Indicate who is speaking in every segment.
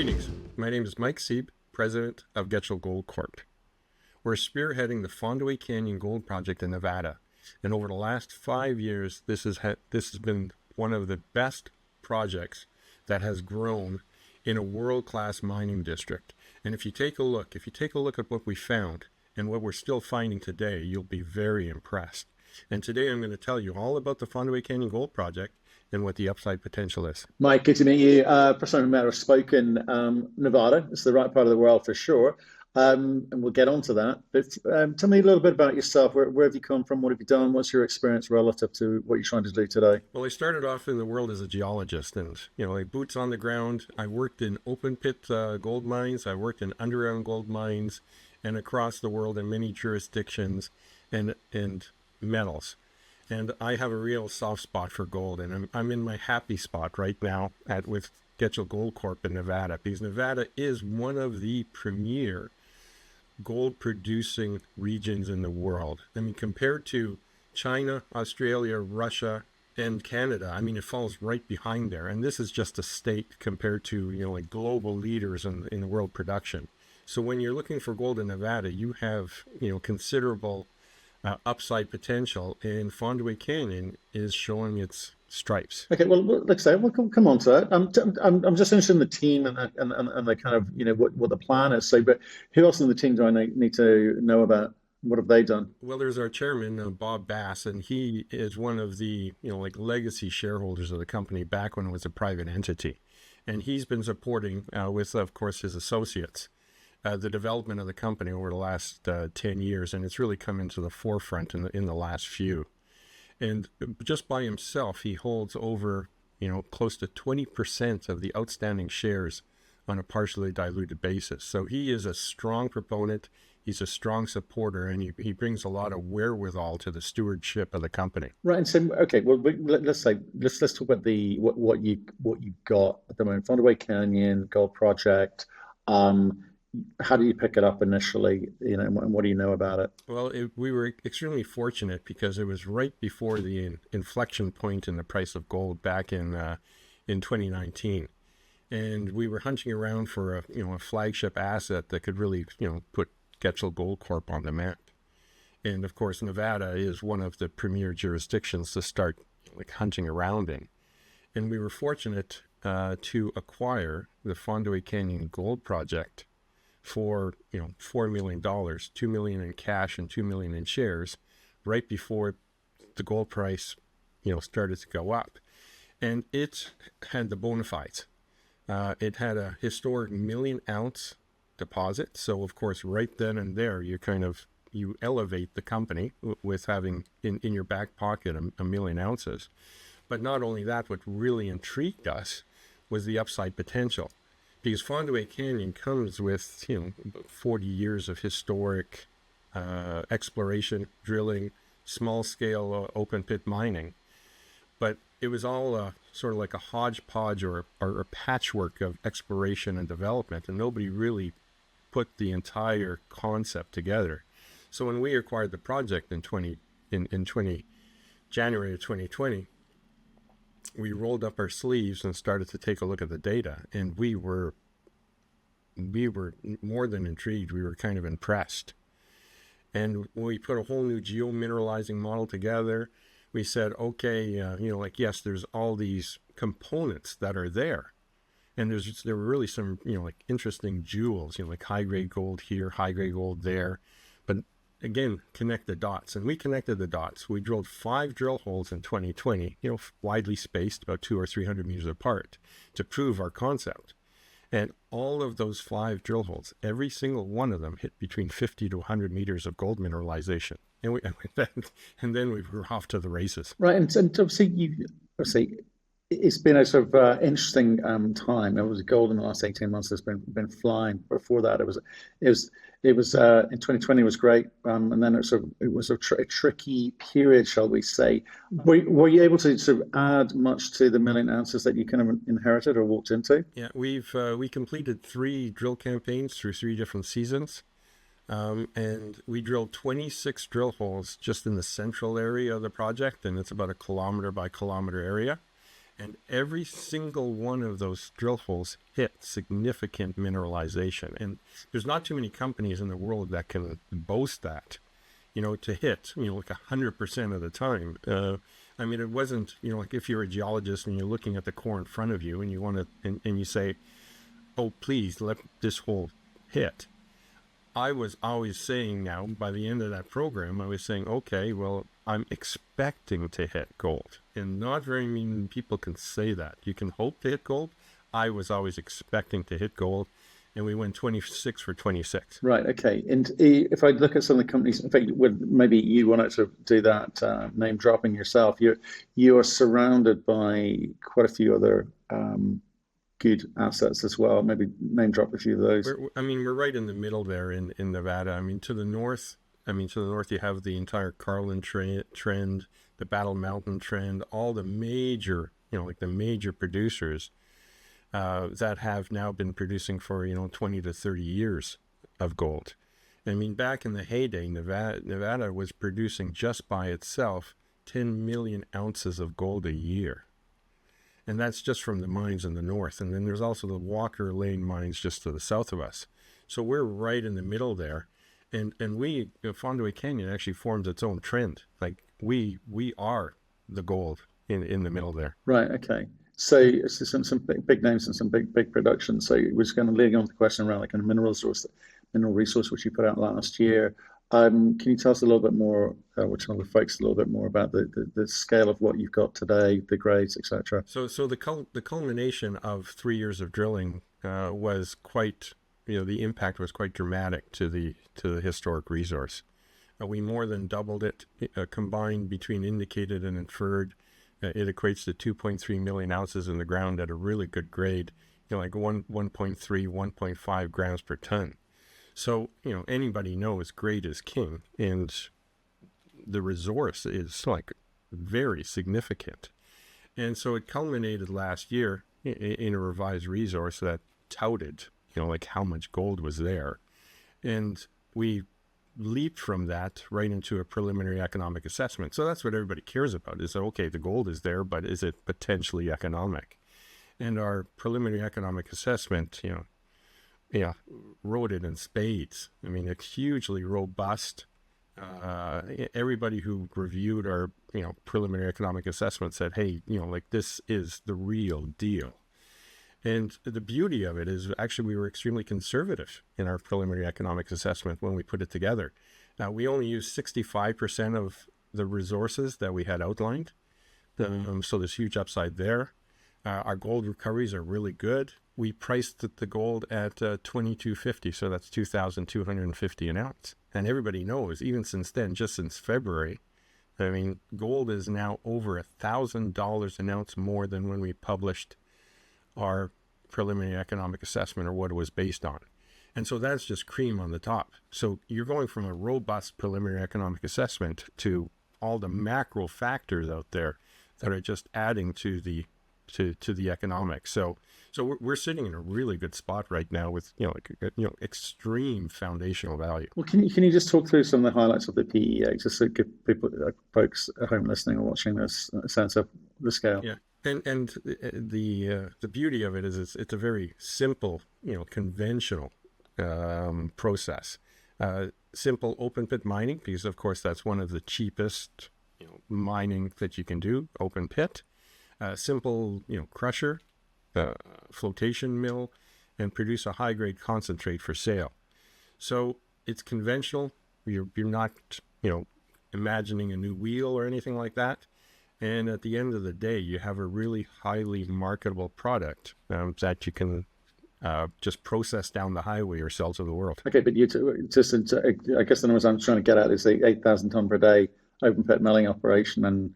Speaker 1: Greetings. My name is Mike Sieb, president of Getchell Gold Corp. We're spearheading the Fondaway Canyon Gold Project in Nevada, and over the last 5 years, this has been one of the best projects that has grown in a world-class mining district. And if you take a look at what we found and what we're still finding today, you'll be very impressed. And today I'm going to tell you all about the Fondaway Canyon Gold Project and what the upside potential is.
Speaker 2: Mike, good to meet you. First time we met or spoken, Nevada. It's the right part of the world for sure. And we'll get on to that. But tell me a little bit about yourself. Where have you come from? What have you done? What's your experience relative to what you're trying to do today?
Speaker 1: Well, I started off in the world as a geologist and, like boots on the ground. I worked in open pit gold mines. I worked in underground gold mines and across the world in many jurisdictions and metals. And I have a real soft spot for gold, and I'm in my happy spot right now with Getchell Gold Corp in Nevada, because Nevada is one of the premier gold producing regions in the world. I mean, compared to China, Australia, Russia, and Canada, I mean, it falls right behind there. And this is just a state compared to, like global leaders in the world production. So when you're looking for gold in Nevada, you have, considerable upside potential, and Fondaway Canyon is showing its stripes.
Speaker 2: Okay, well, like I say, we'll come on to that. I'm just interested in the team and the kind of what the plan is. So, but who else in the team do I need to know about? What have they done?
Speaker 1: Well, there's our chairman, Bob Bass, and he is one of the like legacy shareholders of the company back when it was a private entity, and he's been supporting with, of course, his associates, the development of the company over the last 10 years, and it's really come into the forefront in the last few. And just by himself, he holds over, close to 20% of the outstanding shares on a partially diluted basis. So he is a strong proponent, he's a strong supporter, and he brings a lot of wherewithal to the stewardship of the company.
Speaker 2: Right, and so okay, well, let's talk about what you got at the moment. Fondaway Canyon Gold Project. How do you pick it up initially, and what do you know about it?
Speaker 1: Well, we were extremely fortunate because it was right before the inflection point in the price of gold back in 2019, and we were hunting around for a flagship asset that could really put Getchell Gold Corp on the map. And of course, Nevada is one of the premier jurisdictions to start like hunting around in, and we were fortunate to acquire the Fondaway Canyon Gold Project for $4 million, $2 million in cash and $2 million in shares, right before the gold price started to go up. And it had the bona fides. It had a historic 1 million ounce deposit. So of course, right then and there, you elevate the company with having in your back pocket a 1 million ounces. But not only that, what really intrigued us was the upside potential. Because Fondaway Canyon comes with 40 years of historic exploration, drilling, small-scale open pit mining, but it was all sort of like a hodgepodge or a patchwork of exploration and development, and nobody really put the entire concept together. So when we acquired the project in January of 2020. We rolled up our sleeves and started to take a look at the data, and we were more than intrigued. We were kind of impressed. And when we put a whole new geomineralizing model together, we said, okay, yes, there's all these components that are there. And there were really some, like interesting jewels, like high-grade gold here, high-grade gold there. But again, connect the dots. And we connected the dots. We drilled 5 drill holes in 2020, widely spaced, about 200 or 300 meters apart, to prove our concept. And all of those 5 drill holes, every single one of them hit between 50 to 100 meters of gold mineralization. And then we were off to the races.
Speaker 2: Right, and obviously it's been a sort of interesting time. It was gold in the last 18 months has been flying. Before that, it was in 2020 was great, and then it was a tricky period, shall we say? Were you able to sort of add much to the 1 million ounces that you kind of inherited or walked into?
Speaker 1: Yeah, we completed 3 drill campaigns through 3 different seasons, and we drilled 26 drill holes just in the central area of the project, and it's about a kilometer by kilometer area. And every single one of those drill holes hit significant mineralization. And there's not too many companies in the world that can boast that, to hit, like 100% of the time. I mean, it wasn't, like if you're a geologist and you're looking at the core in front of you and you want to, and you say, oh, please let this hole hit. I was always saying now, by the end of that program, I was saying, okay, well, I'm expecting to hit gold. And not very many people can say that. You can hope to hit gold. I was always expecting to hit gold. And we went 26 for 26.
Speaker 2: Right. Okay. And if I look at some of the companies, in fact, maybe you wanted to do that name dropping yourself. You are surrounded by quite a few other good assets as well. Maybe name drop a few of those.
Speaker 1: We're right in the middle there in Nevada. To the north, you have the entire Carlin trend, the Battle Mountain trend, all the major, like the major producers that have now been producing for 20 to 30 years of gold. Back in the heyday, Nevada was producing just by itself 10 million ounces of gold a year. And that's just from the mines in the north. And then there's also the Walker Lane mines just to the south of us. So we're right in the middle there. And we, Fondaway Canyon actually forms its own trend. Like we are the gold in the middle there.
Speaker 2: Right, okay. So some big names and some big production. So we're just going to lead on to the question around like a mineral resource, which you put out last year. Can you tell us a little bit more, which other folks a little bit more about the scale of what you've got today, the grades, etc.
Speaker 1: So the culmination of 3 years of drilling was quite, the impact was quite dramatic to the historic resource. We more than doubled it, combined between indicated and inferred. It equates to 2.3 million ounces in the ground at a really good grade, like 1.3, 1.5 grams per ton. So, anybody knows grade is king, and the resource is like very significant. And so it culminated last year in a revised resource that touted, like how much gold was there. And we leaped from that right into a preliminary economic assessment. So that's what everybody cares about is, okay, the gold is there, but is it potentially economic? And our preliminary economic assessment, wrote it in spades. It's hugely robust. Everybody who reviewed our, preliminary economic assessment said, hey, like this is the real deal. And the beauty of it is actually we were extremely conservative in our preliminary economic assessment when we put it together. Now, we only used 65% of the resources that we had outlined. So there's huge upside there. Our gold recoveries are really good. We priced the gold at $2,250, so that's $2,250 an ounce. And everybody knows, even since then, just since February, gold is now over $1,000 an ounce more than when we published our preliminary economic assessment or what it was based on. And so that's just cream on the top. So you're going from a robust preliminary economic assessment to all the macro factors out there that are just adding to the economics. So we're sitting in a really good spot right now with extreme foundational value.
Speaker 2: Well, can you just talk through some of the highlights of the PEA, just to give people, folks at home listening or watching this, a sense of the scale?
Speaker 1: Yeah, and the beauty of it is it's a very simple, conventional process. Simple open pit mining, because of course that's one of the cheapest mining that you can do, open pit. Simple, crusher, flotation mill, and produce a high-grade concentrate for sale. So it's conventional. You're not, imagining a new wheel or anything like that. And at the end of the day, you have a really highly marketable product that you can just process down the highway or sell to the world.
Speaker 2: Okay, but I guess the numbers I'm trying to get at is the 8,000 ton per day open pit milling operation and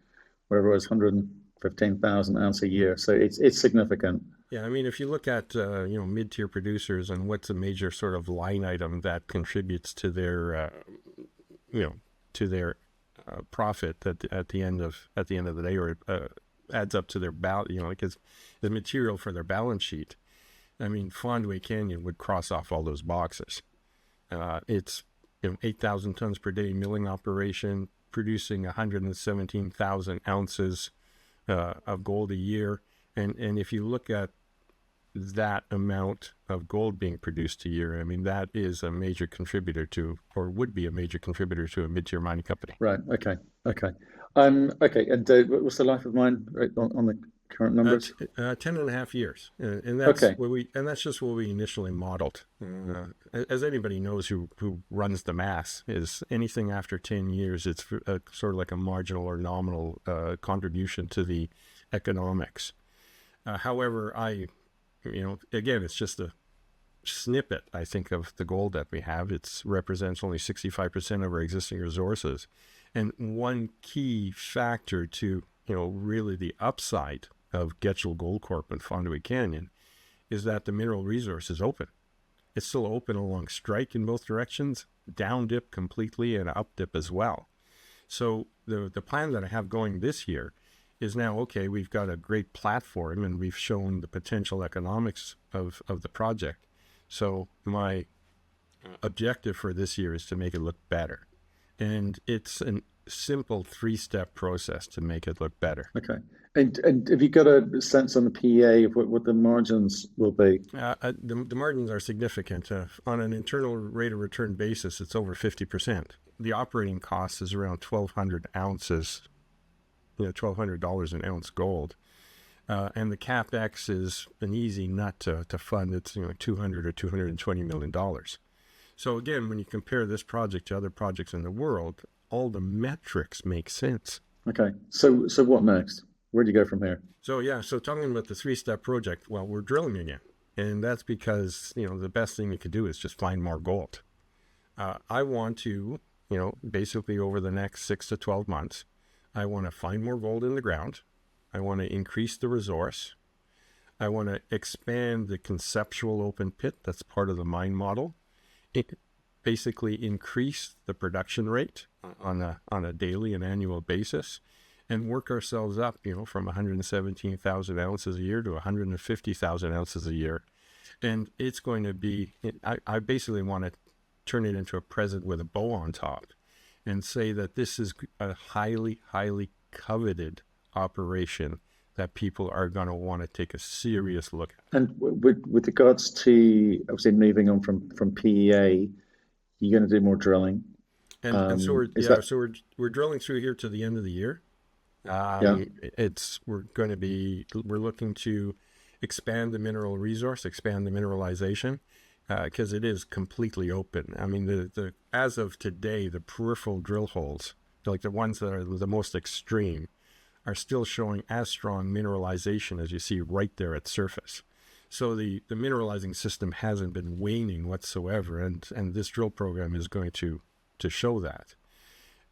Speaker 2: whatever it was, 115,000 ounce a year. So it's significant.
Speaker 1: Yeah, if you look at mid-tier producers and what's a major sort of line item that contributes to their profit at the end of the day, or adds up to their like is material for their balance sheet. Fondaway Canyon would cross off all those boxes. It's 8,000 tons per day milling operation, producing 117,000 ounces of gold a year. And if you look at that amount of gold being produced a year, I mean, that is a major contributor to, or would be a major contributor to, a mid-tier mining company.
Speaker 2: Right. Okay. Okay. Okay. And what's the life of mine on the current numbers?
Speaker 1: 10.5 years, and that's
Speaker 2: Okay.
Speaker 1: that's just what we initially modeled. As anybody knows who runs the math, is anything after 10 years, it's sort of like a marginal or nominal contribution to the economics. However, again, it's just a snippet, I think, of the gold that we have. It represents only 65% of our existing resources. And one key factor to, really the upside of Getchell Gold Corp and Fondaway Canyon is that the mineral resource is open. It's still open along strike in both directions, down dip completely, and up dip as well. So the plan that I have going this year is now, okay, we've got a great platform and we've shown the potential economics of the project. So my objective for this year is to make it look better. And it's a simple 3-step process to make it look better.
Speaker 2: Okay. And have you got a sense on the PEA of what the margins will be?
Speaker 1: The margins are significant. On an internal rate of return basis, it's over 50%. The operating cost is around 1,200 ounces, $1,200 an ounce gold. And the CapEx is an easy nut to fund. It's $200 or $220 million. So again, when you compare this project to other projects in the world, all the metrics make sense.
Speaker 2: Okay. So what next? Where do you go from here?
Speaker 1: So talking about the 3-step project, well, we're drilling again. And that's because, the best thing you could do is just find more gold. I want to, basically over the next 6 to 12 months, I want to find more gold in the ground. I want to increase the resource. I want to expand the conceptual open pit. That's part of the mine model. It basically increase the production rate on a daily and annual basis, and work ourselves up, from 117,000 ounces a year to 150,000 ounces a year. And it's going to be, I basically want to turn it into a present with a bow on top and say that this is a highly, highly coveted operation that people are going to want to take a serious look at.
Speaker 2: And with regards to, obviously, moving on from PEA, you're going to do more drilling.
Speaker 1: And so we're drilling through here to the end of the year. We're looking to expand the mineral resource, expand the mineralization, because it is completely open. I mean, the as of today, the peripheral drill holes, like the ones that are the most extreme, are still showing as strong mineralization as you see right there at surface. So the mineralizing system hasn't been waning whatsoever, and this drill program is going to show that.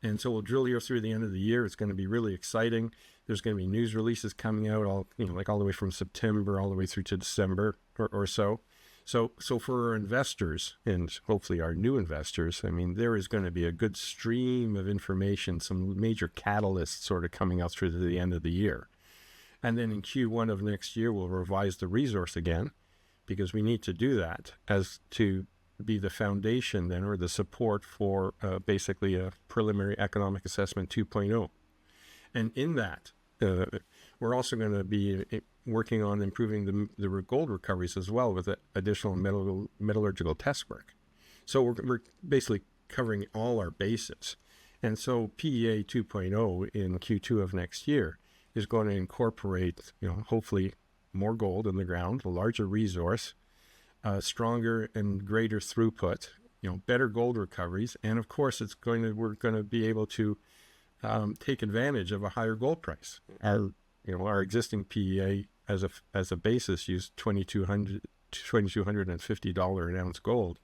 Speaker 1: And so we'll drill here through the end of the year. It's going to be really exciting. There's going to be news releases coming out all the way from September all the way through to December or so. So for our investors, and hopefully our new investors, I mean, there is going to be a good stream of information, some major catalysts sort of coming out through to the end of the year. And then in Q1 of next year, we'll revise the resource again, because we need to do that as to be the foundation then, or the support for basically a preliminary economic assessment 2.0. And in that, we're also going to be working on improving the gold recoveries as well with additional metallurgical test work. So we're basically covering all our bases. And so PEA 2.0 in Q2 of next year is going to incorporate, hopefully more gold in the ground, a larger resource, stronger and greater throughput, better gold recoveries, and of course we're going to be able to take advantage of a higher gold price. Our existing PEA as a basis used $2,250 an ounce gold.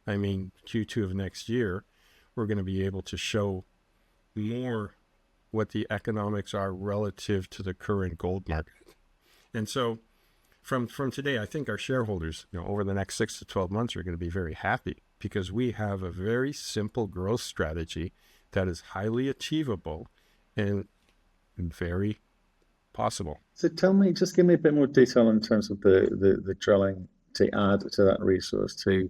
Speaker 1: I mean, Q2 of next year, we're going to be able to show more what the economics are relative to the current gold market. And so from today, I think our shareholders, over the next 6 to 12 months are going to be very happy, because we have a very simple growth strategy that is highly achievable and very possible.
Speaker 2: So tell me, just give me a bit more detail in terms of the drilling to add to that resource to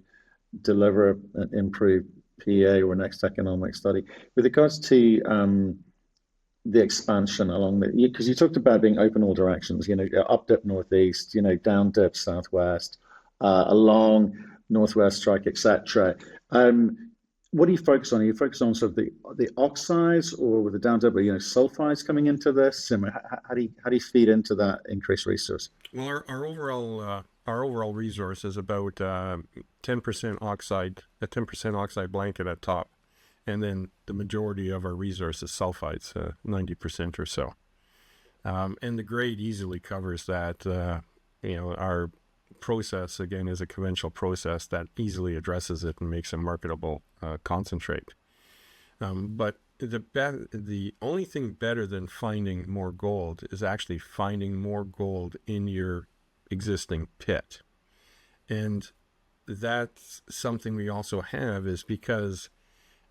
Speaker 2: deliver an improved PEA or next economic study. With regards to the expansion along the, because you talked about being open all directions, up dip northeast, down dip southwest, along northwest strike, etc. What do you focus on? Are you focus on sort of the oxides or with the down dip, sulfides coming into this? And how do you feed into that increased resource?
Speaker 1: Well, our overall resource is about 10% oxide, a 10% oxide blanket at top, and then the majority of our resource is sulfides, 90% or so. And the grade easily covers that. Our process again is a conventional process that easily addresses it and makes a marketable concentrate. But the only thing better than finding more gold is actually finding more gold in your existing pit. And that's something we also have, is because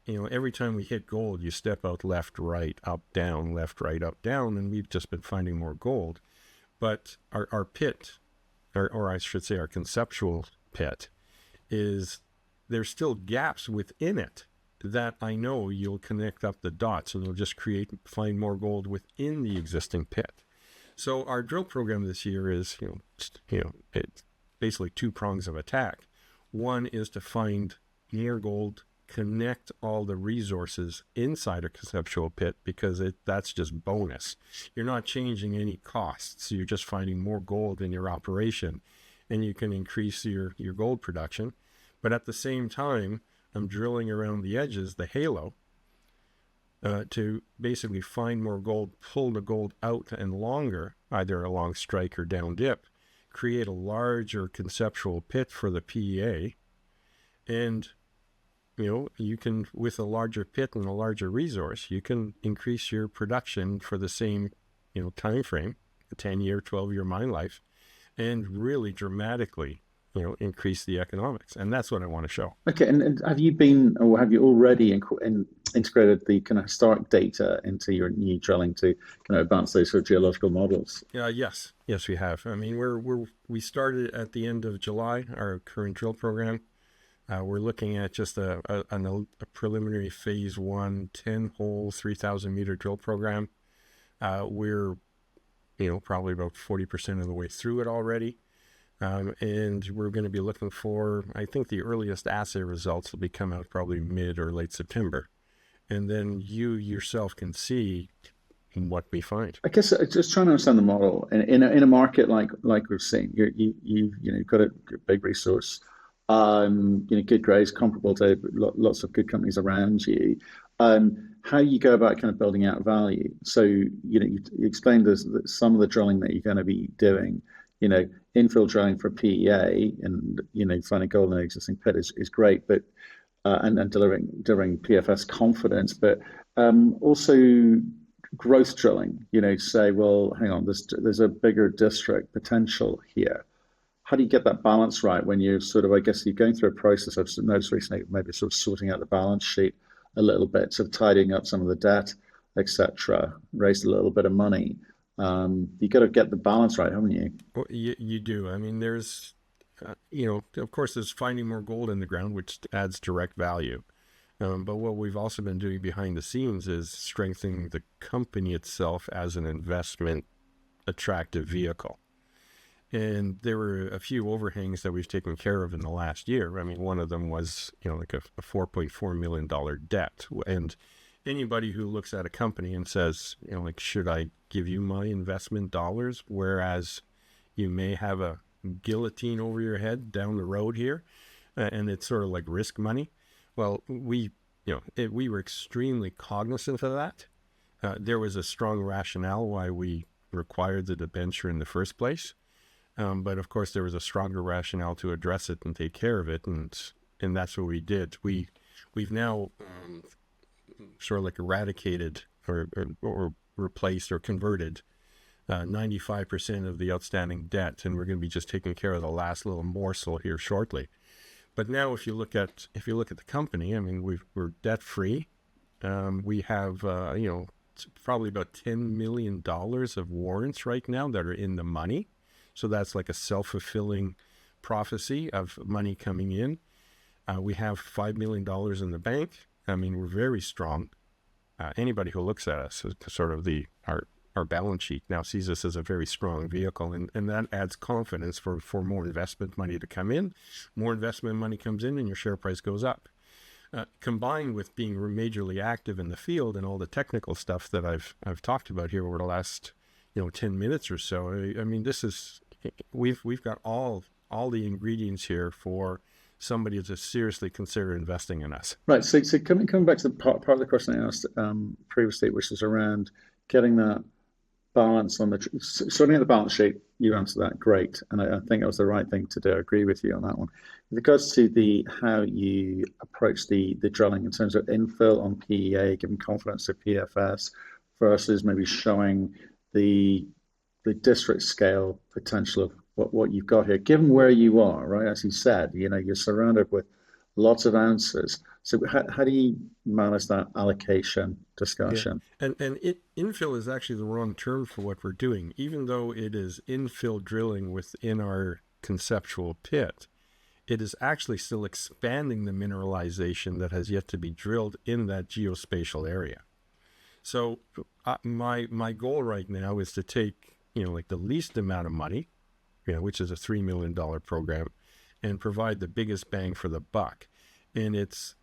Speaker 1: every time we hit gold, you step out left, right, up, down, left, right, up, down, and we've just been finding more gold. But our pit, or I should say our conceptual pit, there's still gaps within it that I know you'll connect up the dots and you'll just find more gold within the existing pit. So our drill program this year is, it's basically two prongs of attack. One is to find more gold, connect all the resources inside a conceptual pit, because that's just bonus. You're not changing any costs. You're just finding more gold in your operation, and you can increase your gold production. But at the same time, I'm drilling around the edges, the halo, to basically find more gold, pull the gold out and longer, either along strike or down dip, create a larger conceptual pit for the PEA. And, you can, with a larger pit and a larger resource, you can increase your production for the same, time frame, a 10-year, 12-year mine life, and really dramatically increase the economics. And that's what I want to show.
Speaker 2: Okay, and have you been, or have you already integrated the kind of historic data into your new drilling to kind of advance those sort of geological models?
Speaker 1: Yes, we have. I mean, we started at the end of July, our current drill program. We're looking at just a preliminary phase 1, 10-hole, 3,000-meter drill program. We're, probably about 40% of the way through it already. And we're going to be looking for, I think the earliest assay results will be come out probably mid or late September. And then you yourself can see what we find.
Speaker 2: I guess just trying to understand the model in a market like we've seen. You've got a big resource, good grades, comparable to lots of good companies around you. How you go about kind of building out value. So you explained some of the drilling that you're going to be doing. Infill drilling for PEA and finding gold in an existing pit is great, but and delivering PFS confidence, but also growth drilling. Say, well, hang on, there's a bigger district potential here. How do you get that balance right when you're sort of, I guess, you're going through a process? I've noticed recently maybe sort of sorting out the balance sheet a little bit, sort of tidying up some of the debt, etc. Raised a little bit of money. You got to get the balance right, haven't you?
Speaker 1: Well, you do. I mean, there's, of course, there's finding more gold in the ground, which adds direct value. But what we've also been doing behind the scenes is strengthening the company itself as an investment attractive vehicle. And there were a few overhangs that we've taken care of in the last year. I mean, one of them was, like a $4.4 million debt. And anybody who looks at a company and says, should I give you my investment dollars, whereas you may have a guillotine over your head down the road here, and it's sort of like risk money. Well, we were extremely cognizant of that. There was a strong rationale why we required the debenture in the first place. But of course, there was a stronger rationale to address it and take care of it, and that's what we did. We've now sort of like eradicated or replaced or converted 95% of the outstanding debt, and we're going to be just taking care of the last little morsel here shortly. But now, if you look at the company, I mean, we're debt free. We have probably about $10 million of warrants right now that are in the money. So that's like a self-fulfilling prophecy of money coming in. We have $5 million in the bank. I mean, we're very strong. anybody who looks at us, sort of our balance sheet now sees us as a very strong vehicle, and that adds confidence for more investment money to come in. More investment money comes in, and your share price goes up. Combined with being majorly active in the field and all the technical stuff that I've talked about here over the last 10 minutes or so. I mean, this is we've got all the ingredients here for somebody to seriously consider investing in us.
Speaker 2: Right. So coming back to the part of the question I asked previously, which is around getting that balance on sorting out the balance sheet. You answered that great, and I think it was the right thing to do. I agree with you on that one. With regards to how you approach the drilling in terms of infill on PEA, giving confidence to PFS versus maybe showing the district scale potential of what you've got here, given where you are, right? As you said, you're surrounded with lots of ounces. So how do you manage that allocation discussion?
Speaker 1: Yeah. And infill is actually the wrong term for what we're doing. Even though it is infill drilling within our conceptual pit, it is actually still expanding the mineralization that has yet to be drilled in that geospatial area. So my goal right now is to take, like the least amount of money, which is a $3 million program, and provide the biggest bang for the buck. And it's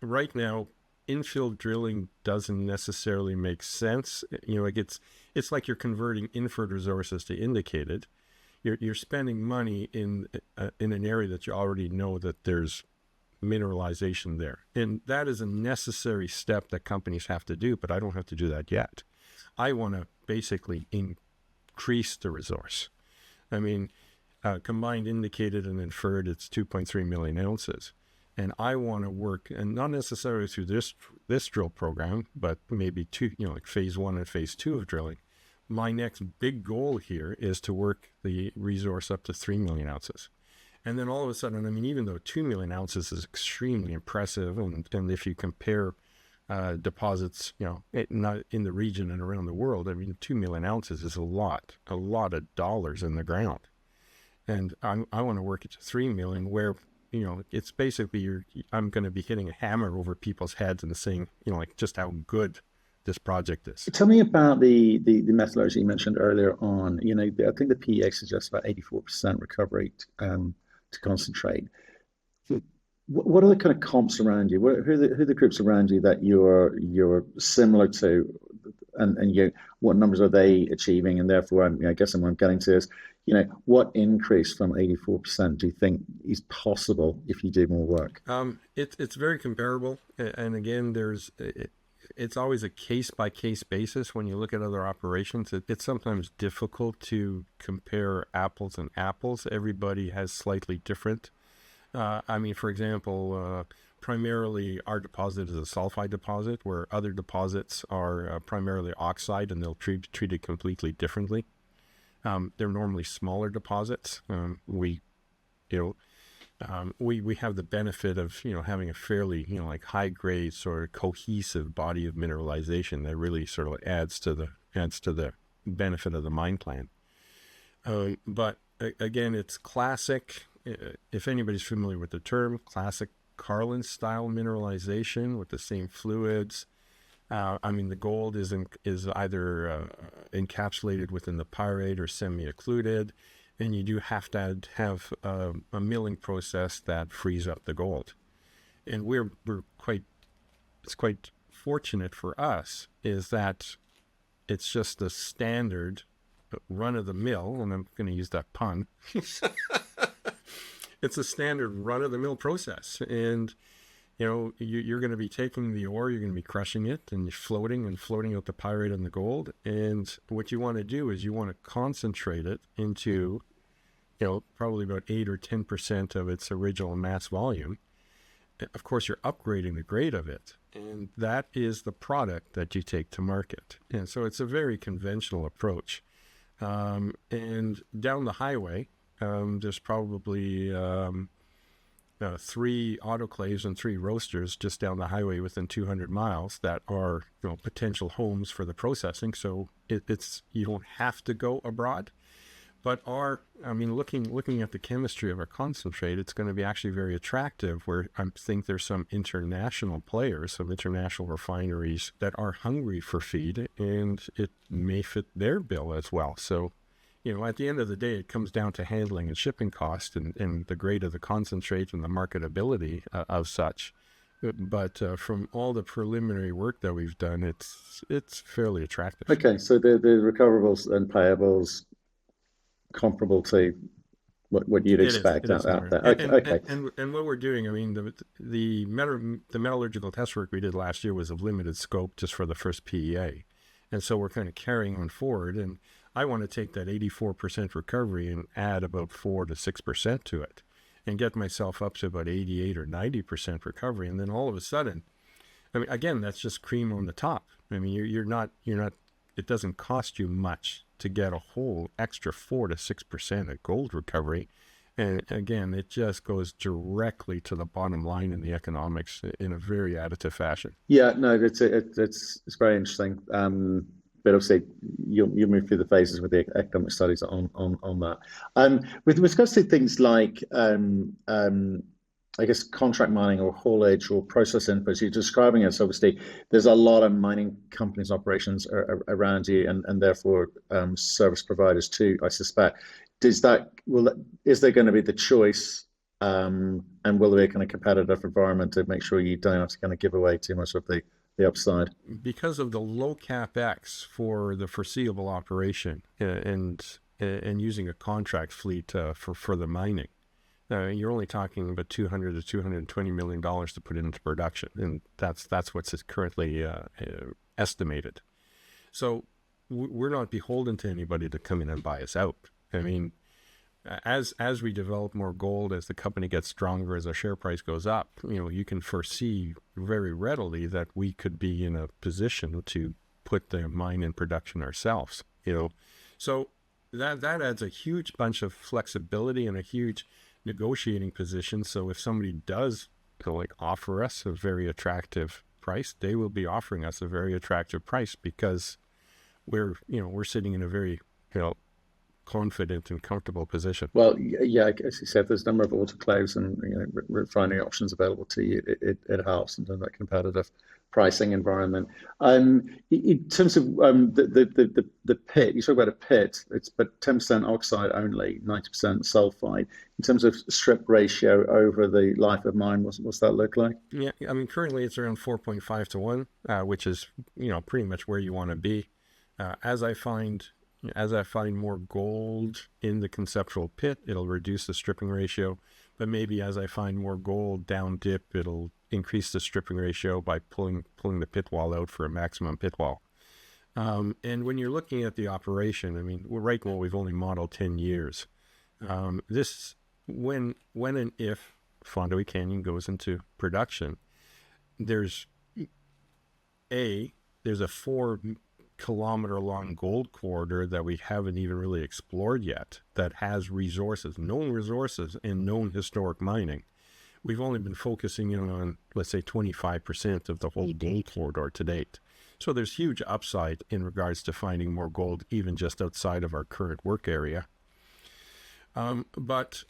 Speaker 1: right now, infill drilling doesn't necessarily make sense. It's like you're converting inferred resources to indicated. You're spending money in an area that you already know that there's mineralization there. And that is a necessary step that companies have to do, but I don't have to do that yet. I want to basically increase the resource. I mean, combined indicated and inferred, it's 2.3 million ounces. And I want to work, and not necessarily through this drill program, but maybe like phase 1 and phase 2 of drilling. My next big goal here is to work the resource up to 3 million ounces. And then all of a sudden, I mean, even though 2 million ounces is extremely impressive, and if you compare deposits, not in the region and around the world, I mean, 2 million ounces is a lot of dollars in the ground. And I want to work it to 3 million, where it's basically I'm going to be hitting a hammer over people's heads and saying, like just how good this project is.
Speaker 2: Tell me about the metallurgy you mentioned earlier on. I think the PEA suggests about 84% recovery to concentrate. What are the kind of comps around you? Who are the groups around you that you're similar to, and what numbers are they achieving? And therefore, I guess what I'm getting to is, what increase from 84% do you think is possible if you do more work?
Speaker 1: It's very comparable, and again, it's always a case-by-case basis. When you look at other operations, it's sometimes difficult to compare apples and apples. Everybody has slightly different. I mean, for example, primarily our deposit is a sulfide deposit, where other deposits are primarily oxide, and they'll treat it completely differently. They're normally smaller deposits. We have the benefit of having a fairly like high grade sort of cohesive body of mineralization that really sort of adds to the benefit of the mine plan. But again, it's classic. If anybody's familiar with the term, classic Carlin style mineralization with the same fluids. I mean, the gold is either encapsulated within the pyrite or semi-occluded, and you do have to have a milling process that frees up the gold. And it's quite fortunate for us is that it's just the standard run of the mill, and I'm going to use that pun. It's a standard run of the mill process, and you're going to be taking the ore, you're going to be crushing it, and you're floating out the pyrite and the gold. And what you want to do is you want to concentrate it into, probably about 8 or 10% of its original mass volume. Of course, you're upgrading the grade of it, and that is the product that you take to market. And so it's a very conventional approach. And down the highway, there's probably 3 autoclaves and 3 roasters just down the highway within 200 miles that are potential homes for the processing. So it's you don't have to go abroad, But looking at the chemistry of our concentrate, it's going to be actually very attractive. Where I think there's some international players, some international refineries that are hungry for feed, and it may fit their bill as well. So, at the end of the day, it comes down to handling and shipping cost and the grade of the concentrate and the marketability of such. But from all the preliminary work that we've done, it's fairly attractive.
Speaker 2: Okay, so the recoverables and payables comparable to what you'd expect out there. Okay.
Speaker 1: And what we're doing, the metallurgical test work we did last year was of limited scope just for the first PEA. And so we're kind of carrying on forward. And I want to take that 84% recovery and add about 4 to 6% to it and get myself up to about 88 or 90% recovery. And then all of a sudden, again, that's just cream on the top. You're not, it doesn't cost you much to get a whole extra 4 to 6% of gold recovery. And again, it just goes directly to the bottom line in the economics in a very additive fashion.
Speaker 2: Yeah, no, it's very interesting. But obviously, you'll move through the phases with the economic studies on that. With regards to things like, I guess, contract mining or haulage or process inputs, you're describing it. So obviously, there's a lot of mining companies operations around you, and therefore service providers too, I suspect. Is there going to be the choice, and will there be a kind of competitive environment to make sure you don't have to kind of give away too much of the upside?
Speaker 1: Because of the low capex for the foreseeable operation and using a contract fleet for the mining, you're only talking about $200 to $220 million to put into production, and that's what's currently estimated. So we're not beholden to anybody to come in and buy us out. As we develop more gold, as the company gets stronger, as our share price goes up, you can foresee very readily that we could be in a position to put the mine in production ourselves. So that adds a huge bunch of flexibility and a huge negotiating position. So if somebody does offer us a very attractive price, they will be offering us a very attractive price because we're sitting in a very confident and comfortable position.
Speaker 2: Well, yeah, as you said, there's a number of autoclaves and refinery options available to you. It helps in that competitive pricing environment. In terms of the pit, you talk about a pit. It's but 10% oxide only, 90% sulfide. In terms of strip ratio over the life of mine, what's that look like?
Speaker 1: Yeah, currently it's around 4.5 to 1, which is pretty much where you want to be. As I find more gold in the conceptual pit, it'll reduce the stripping ratio. But maybe as I find more gold down dip, it'll increase the stripping ratio by pulling the pit wall out for a maximum pit wall. And when you're looking at the operation, right now we've only modeled 10 years. When and if Fondaway Canyon goes into production, there's a 4-kilometer long gold corridor that we haven't even really explored yet that has known resources and known historic mining. We've only been focusing in on, let's say, 25% of the whole gold corridor to date. So there's huge upside in regards to finding more gold even just outside of our current work area. But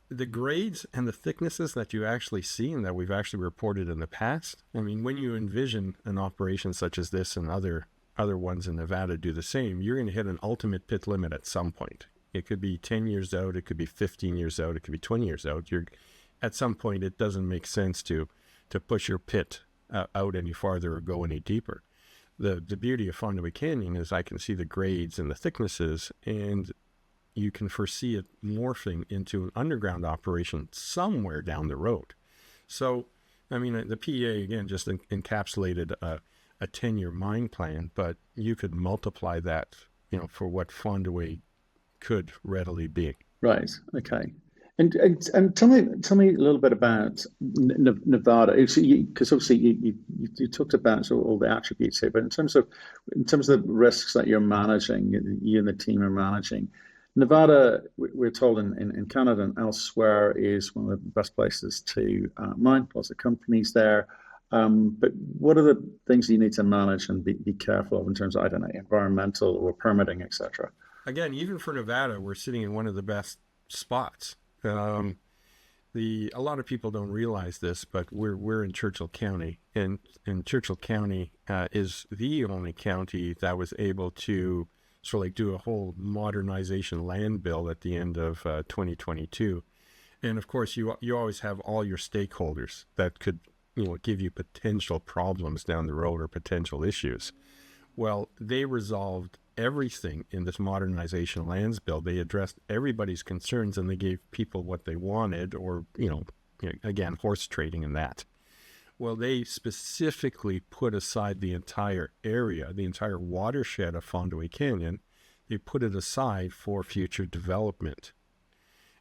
Speaker 1: the grades and the thicknesses that you actually see and that we've actually reported in the past, when you envision an operation such as this and other ones in Nevada do the same, you're going to hit an ultimate pit limit at some point. It could be 10 years out, it could be 15 years out, it could be 20 years out. At some point, it doesn't make sense to push your pit out any farther or go any deeper. The beauty of Fondaway Canyon is I can see the grades and the thicknesses, and you can foresee it morphing into an underground operation somewhere down the road. So, the PEA, again, just encapsulated a 10-year mine plan, but you could multiply that, for what Fondaway could readily be.
Speaker 2: Right. Okay. And tell me a little bit about Nevada, because obviously you talked about all the attributes here, but in terms of the risks that you're managing, you and the team are managing, Nevada, we're told in Canada and elsewhere, is one of the best places to mine. Lots of companies there. But what are the things you need to manage and be careful of in terms of, I don't know, environmental or permitting, etc.?
Speaker 1: again, even for Nevada, we're sitting in one of the best spots. A lot of people don't realize this, but we're in Churchill County, and Churchill County is the only county that was able to sort of like do a whole modernization land bill at the end of 2022. And of course, you always have all your stakeholders that could give you potential problems down the road or potential issues. Well, they resolved everything in this modernization lands bill. They addressed everybody's concerns and they gave people what they wanted, or, again, horse trading and that. Well, they specifically put aside the entire area, the entire watershed of Fondaway Canyon. They put it aside for future development.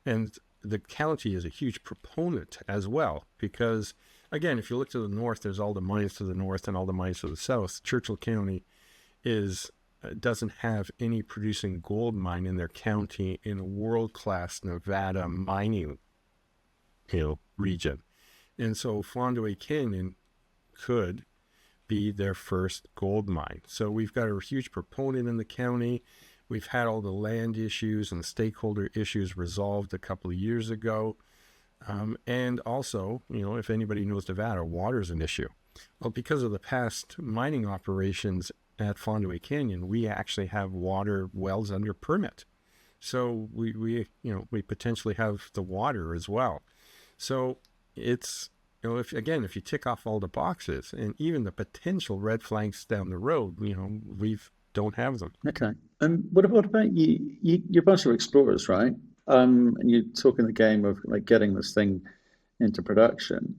Speaker 1: And the county is a huge proponent as well, because, again, if you look to the north, there's all the mines to the north and all the mines to the south. Churchill County doesn't have any producing gold mine in their county in a world-class Nevada mining region. And so Fondaway Canyon could be their first gold mine. So we've got a huge proponent in the county. We've had all the land issues and stakeholder issues resolved a couple of years ago. And also, if anybody knows Nevada, water is an issue. Well, because of the past mining operations at Fondaway Canyon, we actually have water wells under permit. So we potentially have the water as well. So it's, if you tick off all the boxes and even the potential red flags down the road, we don't have them.
Speaker 2: Okay. And what about you? You're a bunch of explorers, right? And you're talking the game of like getting this thing into production.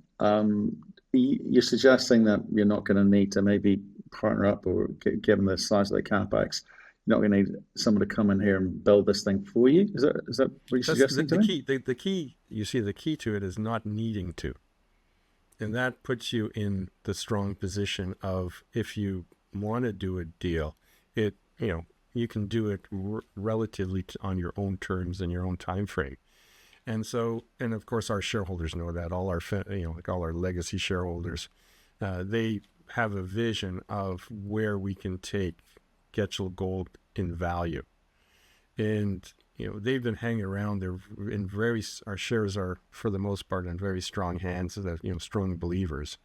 Speaker 2: You're suggesting that you're not going to need to maybe partner up, or given the size of the capex, you're not going to need someone to come in here and build this thing for you. Is that what you're suggesting to me?
Speaker 1: The key, the key to it is not needing to, and that puts you in the strong position of, if you want to do a deal, you can do it relatively on your own terms and your own time frame. And so, and of course, our shareholders know that. All our, all our legacy shareholders, they have a vision of where we can take Getchell Gold in value. And, they've been hanging around. They're in our shares are, for the most part, in very strong hands, that, strong believers.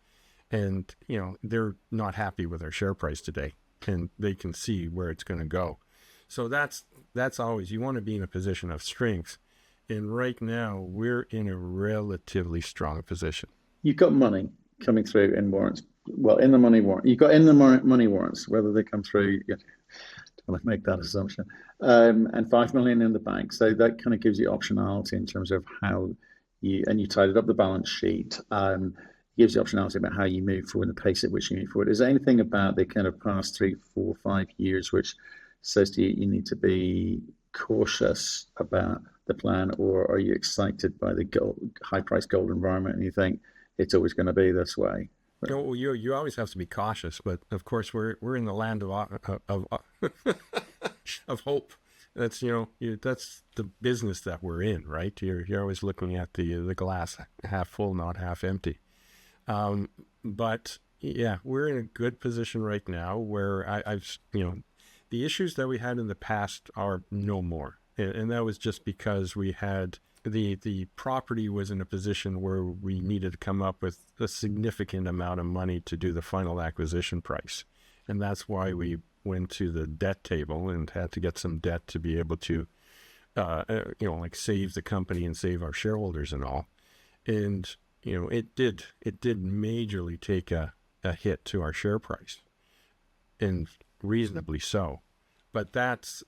Speaker 1: And, they're not happy with our share price today, and they can see where it's going to go. So that's always, you want to be in a position of strength. And right now, we're in a relatively strong position.
Speaker 2: You've got money coming through in warrants. Well, in the money warrant. You've got in the money warrants, whether they come through, don't want to make that assumption, and 5 million in the bank. So that kind of gives you optionality in terms of how you tidied up the balance sheet. Gives you optionality about how you move forward and the pace at which you move forward. Is there anything about the kind of past 3, 4, 5 years which says to you need to be cautious about the plan, or are you excited by the high-priced gold environment and you think it's always going to be this way?
Speaker 1: You always have to be cautious, but of course we're in the land of of hope. That's that's the business that we're in, right? You're always looking at the glass half full, not half empty. But yeah, we're in a good position right now where I've the issues that we had in the past are no more, and that was just because we had the property was in a position where we needed to come up with a significant amount of money to do the final acquisition price. And that's why we went to the debt table and had to get some debt to be able to, save the company and save our shareholders and all. And, it did majorly take a hit to our share price, and reasonably so. But that's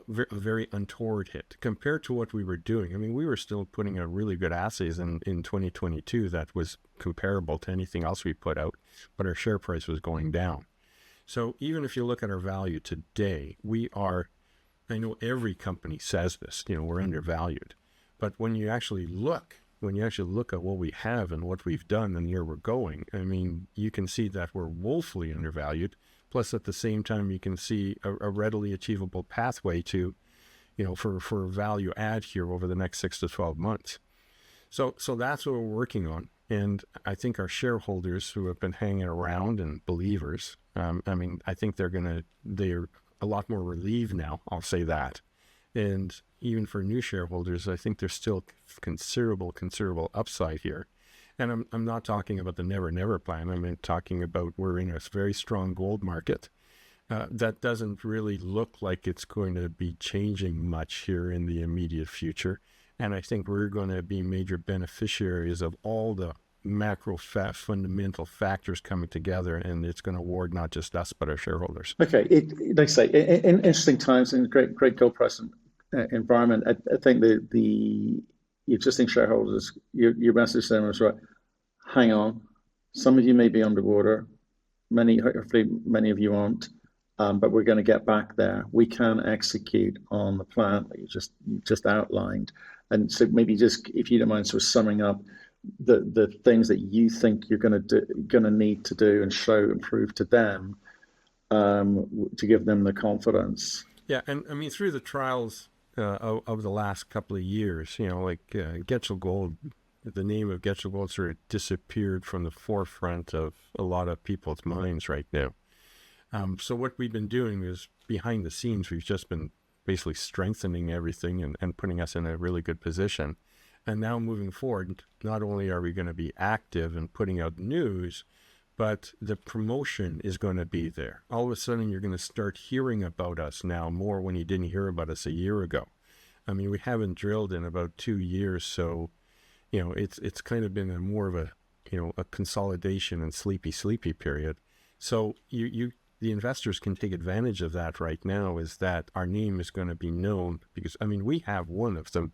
Speaker 1: a very untoward hit compared to what we were doing. I mean, we were still putting a really good assays in 2022 that was comparable to anything else we put out, but our share price was going down. So even if you look at our value today, I know every company says this, we're undervalued. But when you actually look at what we have and what we've done and where we're going, I mean, you can see that we're woefully undervalued. Plus, at the same time, you can see a readily achievable pathway to, for value add here over the next 6 to 12 months. So that's what we're working on. And I think our shareholders who have been hanging around and believers, I think they're a lot more relieved now. I'll say that. And even for new shareholders, I think there's still considerable upside here. And I'm not talking about the never, never plan. I'm talking about we're in a very strong gold market. That doesn't really look like it's going to be changing much here in the immediate future. And I think we're going to be major beneficiaries of all the macro fundamental factors coming together, and it's going to reward not just us, but our shareholders.
Speaker 2: Okay, like I say, in interesting times and great gold price environment, I think the existing shareholders, your message to them was right. Hang on, some of you may be underwater, hopefully many of you aren't, but we're going to get back there. We can execute on the plan that you just outlined, and so maybe just if you don't mind, sort of summing up the things that you think you're going to need to do and show and prove to them, to give them the confidence.
Speaker 1: Yeah, and I mean through the trials of the last couple of years, like Getchell Gold, the name of Getchell Gold sort of disappeared from the forefront of a lot of people's minds right now. So what we've been doing is behind the scenes, we've just been basically strengthening everything and putting us in a really good position. And now moving forward, not only are we going to be active and putting out news, but the promotion is going to be there. All of a sudden, you're going to start hearing about us now more when you didn't hear about us a year ago. I mean, we haven't drilled in about 2 years, so it's kind of been more of a consolidation and sleepy period. So the investors can take advantage of that right now, is that our name is going to be known, because I mean we have one of the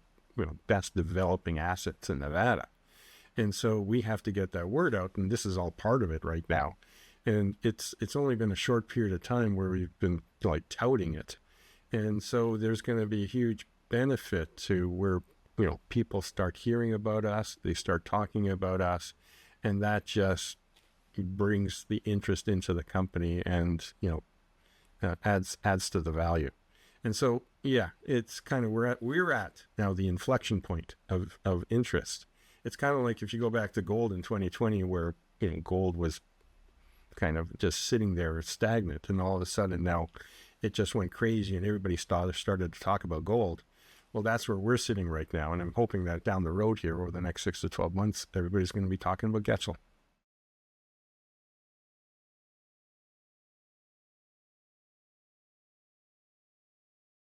Speaker 1: best developing assets in Nevada. And so we have to get that word out, and this is all part of it right now. And it's only been a short period of time where we've been like touting it. And so there's going to be a huge benefit to where, people start hearing about us, they start talking about us, and that just brings the interest into the company and, adds to the value. And so, yeah, it's kind of we're at now the inflection point of interest. It's kind of like if you go back to gold in 2020, where gold was kind of just sitting there stagnant, and all of a sudden now it just went crazy and everybody started to talk about gold. Well, that's where we're sitting right now, and I'm hoping that down the road here over the next 6 to 12 months, everybody's going to be talking about Getchell.